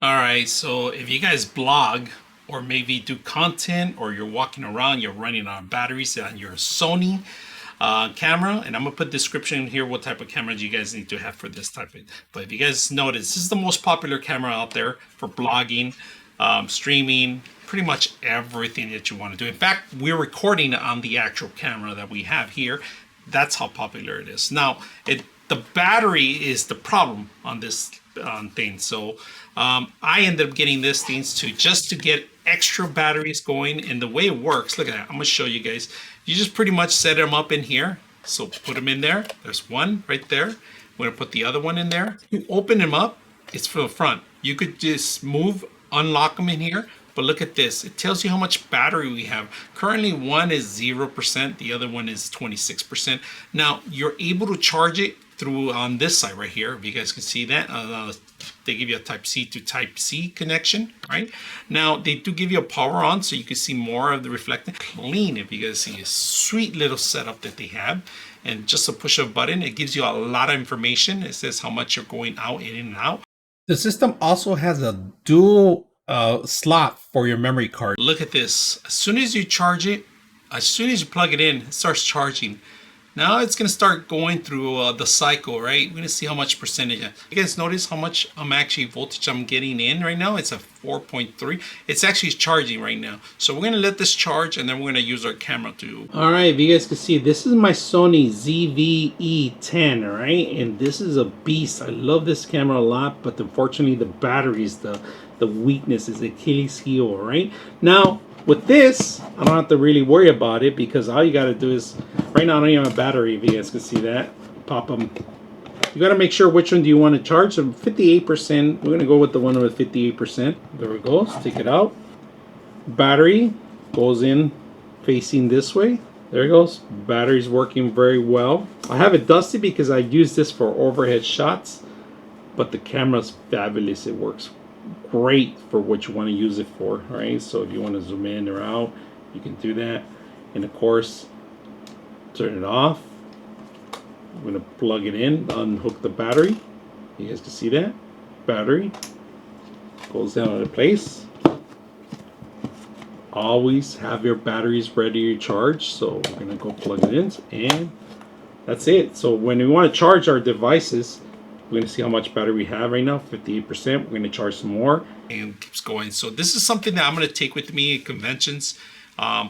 All right, so if you guys blog or maybe do content or you're walking around, you're running on batteries on your Sony camera, and I'm gonna put description here what type of cameras you guys need to have for this type of. But if you guys notice, this is the most popular camera out there for blogging, streaming, pretty much everything that you want to do. In fact, we're recording on the actual camera that we have here. That's how popular it is. Now, the battery is the problem on this thing. So I ended up getting this things just to get extra batteries going. And the way it works, look at that. I'm gonna show you guys. You just pretty much set them up in here. So put them in there. There's one right there. I'm gonna put the other one in there. You open them up. It's for the front. You could just unlock them in here. But look at this. It tells you how much battery we have. Currently, one is 0%. The other one is 26%. Now, you're able to charge it through on this side right here. If you guys can see that. They give you a type C to type C connection, right? Now, they do give you a power on so you can see more of the reflecting. Clean, if you guys see a sweet little setup that they have. And just a push of a button, it gives you a lot of information. It says how much you're going out, in and out. The system also has a dual slot for your memory card. Look at this. As soon as you charge it, as soon as you plug it in, it starts charging. Now it's going to start going through the cycle, right? We're going to see how much percentage. You guys notice how much voltage I'm getting in right now? It's a 4.3. It's actually charging right now. So we're going to let this charge and then we're going to use our camera to. All right, if you guys can see, this is my Sony ZV-E10, all right? And this is a beast. I love this camera a lot, but unfortunately the batteries, the weakness is Achilles heel, all right? Now, with this, I don't have to really worry about it because all you got to do is, right now I don't even have a battery, if you guys can see that. Pop them. You got to make sure which one do you want to charge. So 58%, we're going to go with the one with 58%. There it goes, take it out. Battery goes in facing this way. There it goes. Battery's working very well. I have it dusty because I use this for overhead shots, but the camera's fabulous. It works great for what you want to use it for, right? So if you want to zoom in or out, you can do that. And of course, turn it off. I'm going to plug it in, unhook the battery. You guys can see that. Battery goes down into place. Always have your batteries ready to charge. So we're going to go plug it in and that's it. So when we want to charge our devices, we're going to see how much battery we have right now, 58%. We're going to charge some more. And keeps going. So this is something that I'm going to take with me at conventions,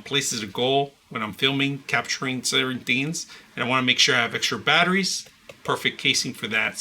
places to go when I'm filming, capturing certain things. And I want to make sure I have extra batteries, perfect casing for that.